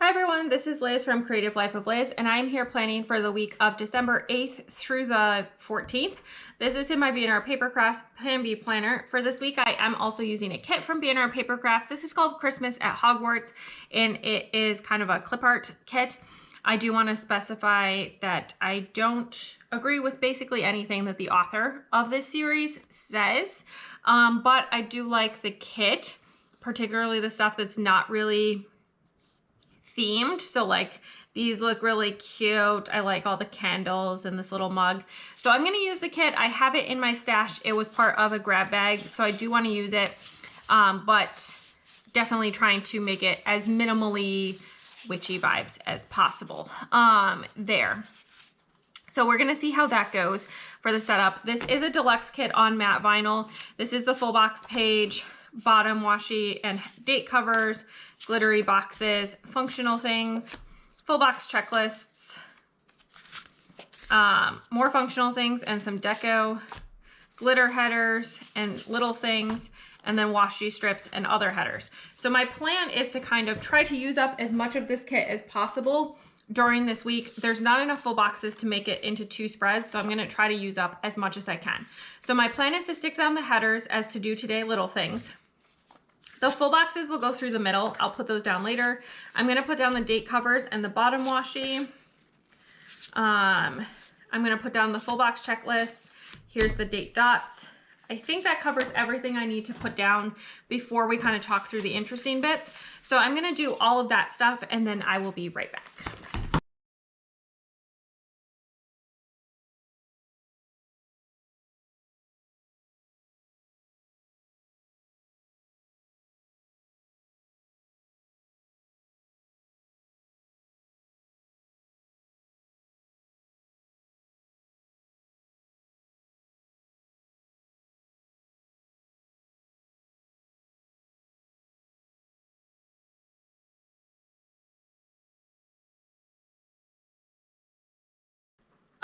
Hi everyone, this is Liz from Creative Life of Liz, and I'm here planning for the week of December 8th through the 14th. This is in my B&R Papercrafts Plan B planner. For this week, I am also using a kit from B&R Papercrafts. This is called Christmas at Hogwarts, and it is kind of a clip art kit. I do want to specify that I don't agree with basically anything that the author of this series says, but I do like the kit, particularly the stuff that's not really themed. So like these look really cute. I like all the candles and this little mug. So I'm going to use the kit. I have it in my stash. It was part of a grab bag, so I do want to use it, but definitely trying to make it as minimally witchy vibes as possible there. So we're going to see how that goes for the setup. This is a deluxe kit on matte vinyl. This is the full box page, bottom washi and date covers, glittery boxes, functional things, full box checklists, more functional things and some deco, glitter headers and little things, and then washi strips and other headers. So my plan is to kind of try to use up as much of this kit as possible during this week. There's not enough full boxes to make it into 2 spreads, so I'm going to try to use up as much as I can. So my plan is to stick down the headers as to do today little things. The full boxes will go through the middle. I'll put those down later. I'm going to put down the date covers and the bottom washi. I'm going to put down the full box checklist. Here's the date dots. I think that covers everything I need to put down before we kind of talk through the interesting bits. So I'm going to do all of that stuff and then I will be right back.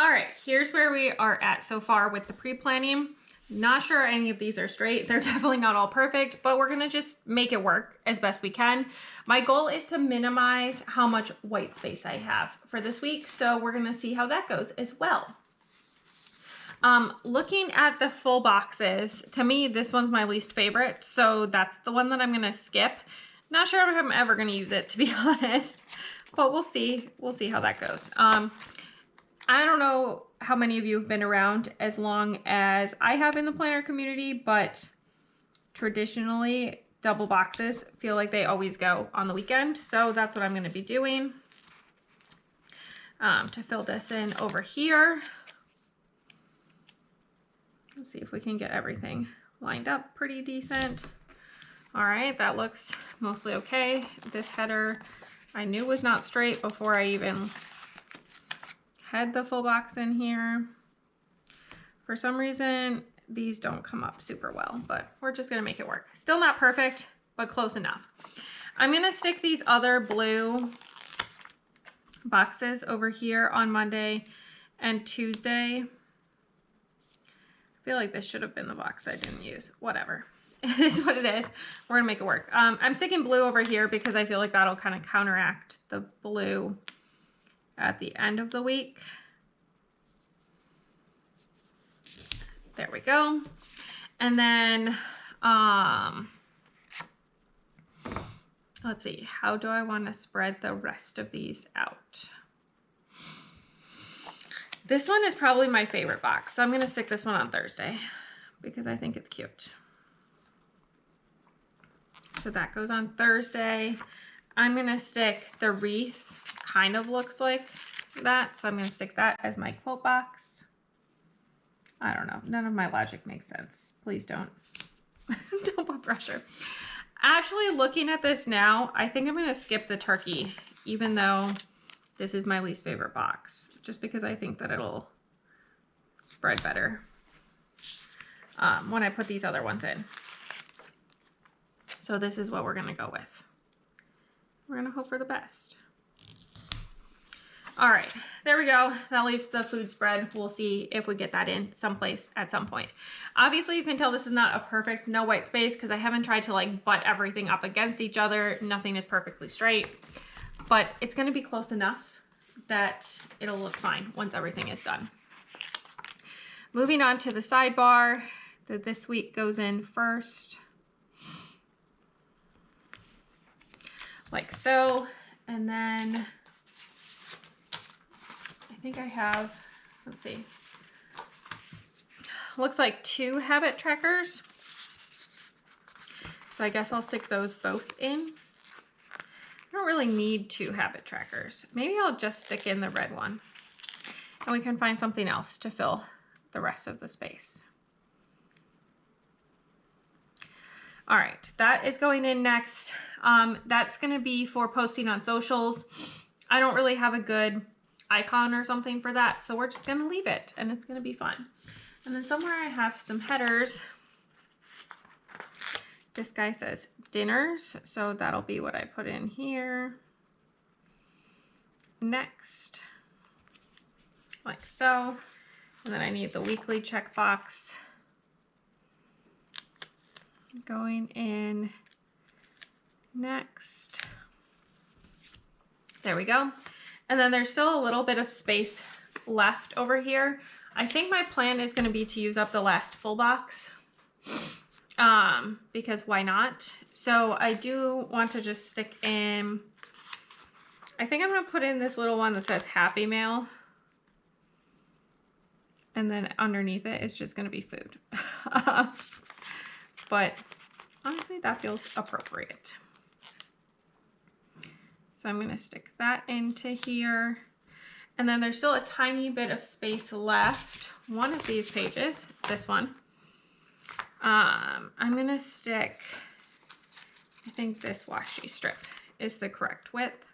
All right, here's where we are at so far with the pre-planning. Not sure any of these are straight. They're definitely not all perfect, but we're gonna just make it work as best we can. My goal is to minimize how much white space I have for this week, so we're gonna see how that goes as well. Looking at the full boxes, to me, this one's my least favorite, so that's the one that I'm gonna skip. Not sure if I'm ever gonna use it, to be honest, but we'll see. We'll see how that goes. I don't know how many of you have been around as long as I have in the planner community, but traditionally double boxes feel like they always go on the weekend. So that's what I'm going to be doing to fill this in over here. Let's see if we can get everything lined up pretty decent. All right, that looks mostly okay. This header I knew was not straight before I even had the full box in here. For some reason, these don't come up super well, but we're just gonna make it work. Still not perfect, but close enough. I'm gonna stick these other blue boxes over here on Monday and Tuesday. I feel like this should have been the box I didn't use. Whatever. It is what it is. We're gonna make it work. I'm sticking blue over here because I feel like that'll kind of counteract the blue at the end of the week. There we go. And then, let's see, how do I want to spread the rest of these out? This one is probably my favorite box, so I'm going to stick this one on Thursday because I think it's cute. So that goes on Thursday. I'm going to stick the wreath, kind of looks like that, so I'm going to stick that as my quote box. I don't know. None of my logic makes sense. Please don't. Don't put pressure. Actually, looking at this now, I think I'm going to skip the turkey, even though this is my least favorite box, just because I think that it'll spread better when I put these other ones in. So this is what we're going to go with. We're going to hope for the best. All right, there we go. That leaves the food spread. We'll see if we get that in someplace at some point. Obviously, you can tell this is not a perfect no white space because I haven't tried to like butt everything up against each other. Nothing is perfectly straight. but it's going to be close enough that it'll look fine once everything is done. Moving on to the sidebar, this week goes in first, like so, and then I think I have, let's see, looks like 2 habit trackers, so I guess I'll stick those both in. I don't really need 2 habit trackers. Maybe I'll just stick in the red one, and we can find something else to fill the rest of the space. All right, that is going in next. That's going to be for posting on socials. I don't really have a good icon or something for that, so we're just going to leave it, and it's going to be fun. And then somewhere I have some headers. This guy says dinners, so that'll be what I put in here. Next, like so. And then I need the weekly checkbox going in next. There we go. And then there's still a little bit of space left over here. I think my plan is going to be to use up the last full box, because why not? So I do want to just stick in, I think I'm going to put in this little one that says Happy Mail. And then underneath it is just going to be food. But honestly, that feels appropriate. So I'm going to stick that into here. And then there's still a tiny bit of space left. One of these pages, this one, I'm going to stick, I think this washi strip is the correct width.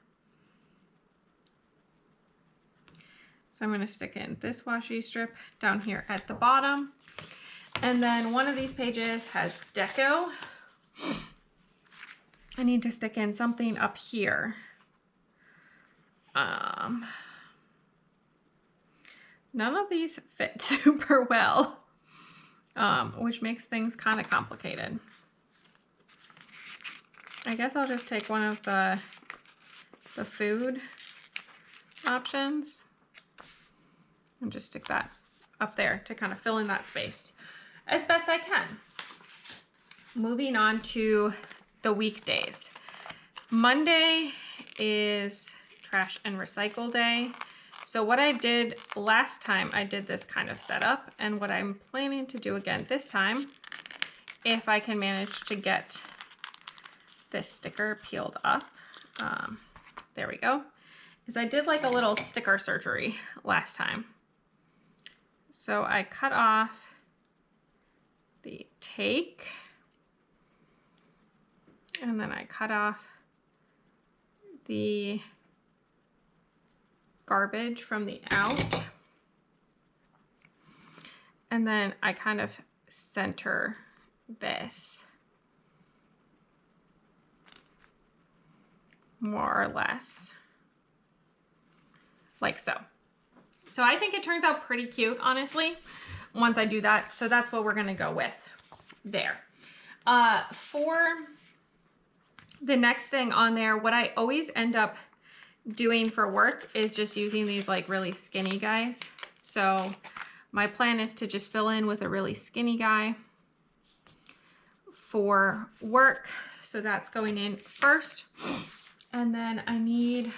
So I'm going to stick in this washi strip down here at the bottom. And then one of these pages has deco. I need to stick in something up here. None of these fit super well, which makes things kind of complicated. I guess I'll just take one of the food options and just stick that up there to kind of fill in that space as best I can. Moving on to the weekdays. Monday is trash and recycle day. So what I did last time, I did this kind of setup, and what I'm planning to do again this time, if I can manage to get this sticker peeled up, there we go, is I did like a little sticker surgery last time. So I cut off the take, and then I cut off the garbage from the out, and then I kind of center this more or less like so. So I think it turns out pretty cute, honestly, once I do that. So that's what we're gonna go with there. For the next thing on there, what I always end up doing for work is just using these like really skinny guys. So my plan is to just fill in with a really skinny guy for work. So that's going in first. And then I need,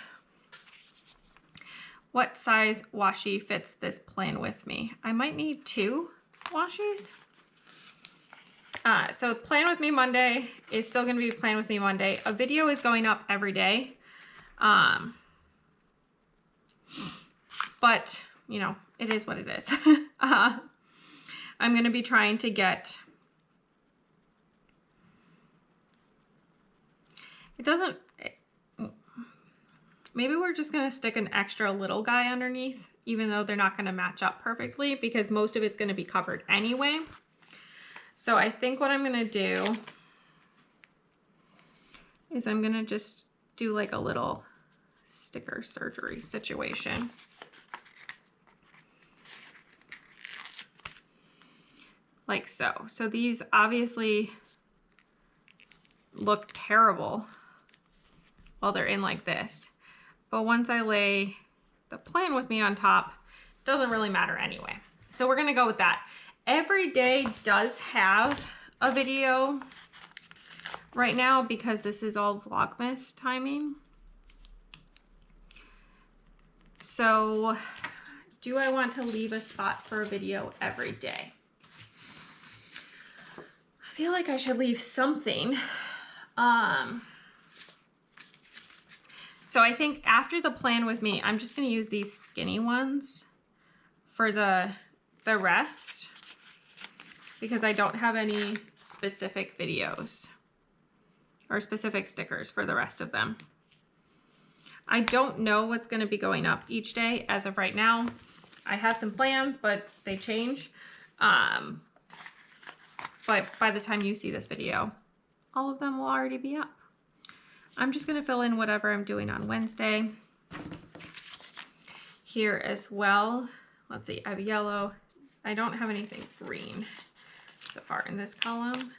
what size washi fits this plan with me? I might need 2 washis. So Plan With Me Monday is still going to be Plan With Me Monday. A video is going up every day. But, you know, it is what it is. I'm going to be trying to get, maybe we're just going to stick an extra little guy underneath, even though they're not going to match up perfectly, because most of it's going to be covered anyway. So I think what I'm going to do is I'm going to just do like a little sticker surgery situation. Like so. So these obviously look terrible while they're in like this. but once I lay the plan with me on top, it doesn't really matter anyway. So we're gonna go with that. Every day does have a video right now because this is all Vlogmas timing. So do I want to leave a spot for a video every day? I feel like I should leave something. So I think after the plan with me, I'm just gonna use these skinny ones for the rest because I don't have any specific videos or specific stickers for the rest of them. I don't know what's going to be going up each day as of right now. I have some plans, but they change. But by the time you see this video, all of them will already be up. I'm just going to fill in whatever I'm doing on Wednesday. Here as well. Let's see, I have yellow. I don't have anything green so far in this column.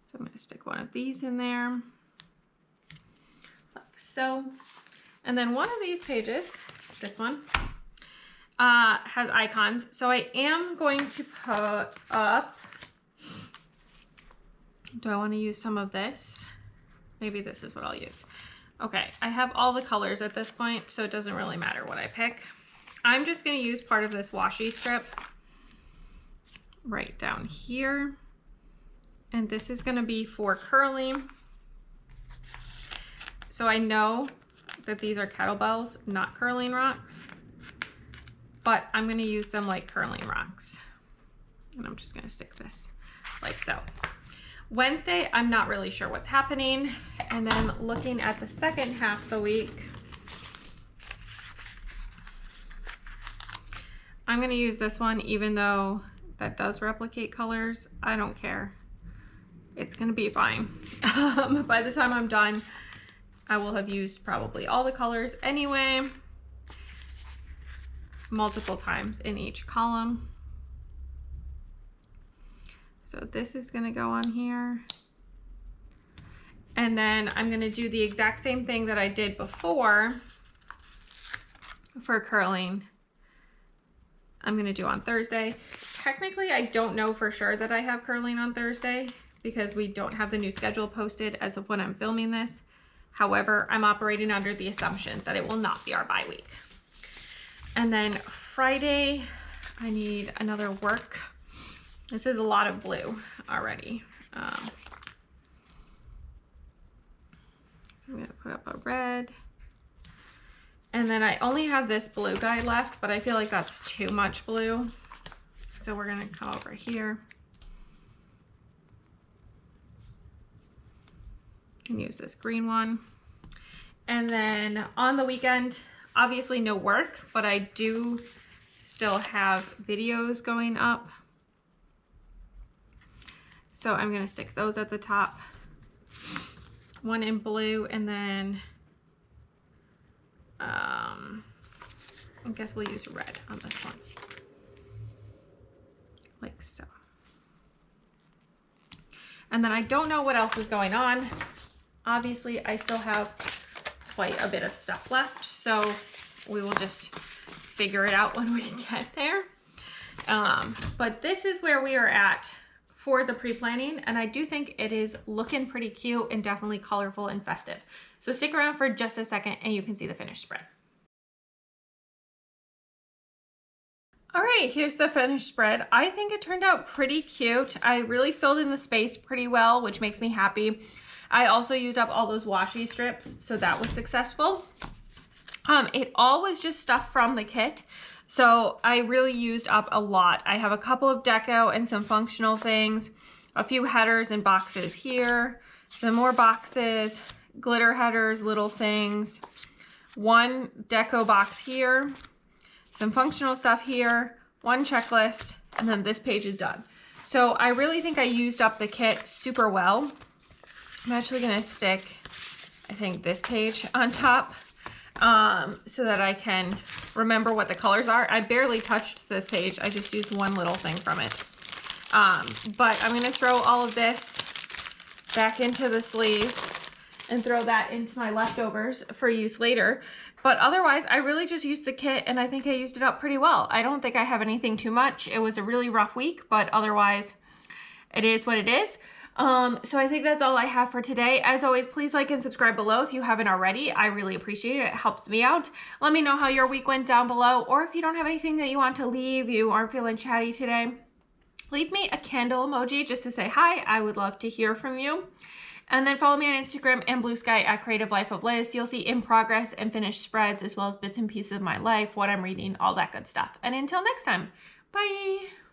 So I'm going to stick one of these in there. Like so. And then one of these pages, this one, has icons. So I am going to put up, do I want to use some of this? Maybe this is what I'll use. Okay, I have all the colors at this point, so it doesn't really matter what I pick. I'm just going to use part of this washi strip right down here. And this is going to be for curling. So I know that these are kettlebells, not curling rocks, but I'm going to use them like curling rocks. And I'm just going to stick this like so. Wednesday, I'm not really sure what's happening. And then looking at the second half of the week, I'm going to use this one, even though that does replicate colors. I don't care. It's going to be fine. By the time I'm done, I will have used probably all the colors anyway, multiple times in each column. So this is going to go on here. And then I'm going to do the exact same thing that I did before for curling. I'm going to do on Thursday. Technically, I don't know for sure that I have curling on Thursday because we don't have the new schedule posted as of when I'm filming this. However, I'm operating under the assumption that it will not be our bye week. And then Friday, I need another work. This is a lot of blue already. So I'm going to put up a red. And then I only have this blue guy left, but I feel like that's too much blue. So we're going to come over here and use this green one. And then on the weekend, obviously no work, but I do still have videos going up. So I'm going to stick those at the top. One in blue, and then I guess we'll use red on this one. Like so. And then I don't know what else is going on. Obviously, I still have quite a bit of stuff left, so we will just figure it out when we get there. But this is where we are at for the pre-planning, and I do think it is looking pretty cute and definitely colorful and festive. So stick around for just a second and you can see the finished spread. All right, here's the finished spread. I think it turned out pretty cute. I really filled in the space pretty well, which makes me happy. I also used up all those washi strips, so that was successful. It all was just stuff from the kit, so I really used up a lot. I have a couple of deco and some functional things, a few headers and boxes here, some more boxes, glitter headers, little things, one deco box here, some functional stuff here, one checklist, and then this page is done. So I really think I used up the kit super well. I'm actually gonna stick, I think, this page on top so that I can remember what the colors are. I barely touched this page. I just used one little thing from it. But I'm gonna throw all of this back into the sleeve. and throw that into my leftovers for use later. But otherwise, I really just used the kit and I think I used it up pretty well. I don't think I have anything too much. It was a really rough week, but otherwise it is what it is. So I think that's all I have for today. As always, please like and subscribe below if you haven't already. I really appreciate it. It helps me out. Let me know how your week went down below, or if you don't have anything that you want to leave, you aren't feeling chatty today, leave me a candle emoji just to say hi. I would love to hear from you. And then follow me on Instagram and Blue Sky at Creative Life of Liz. You'll see in progress and finished spreads, as well as bits and pieces of my life, what I'm reading, all that good stuff. And until next time, bye.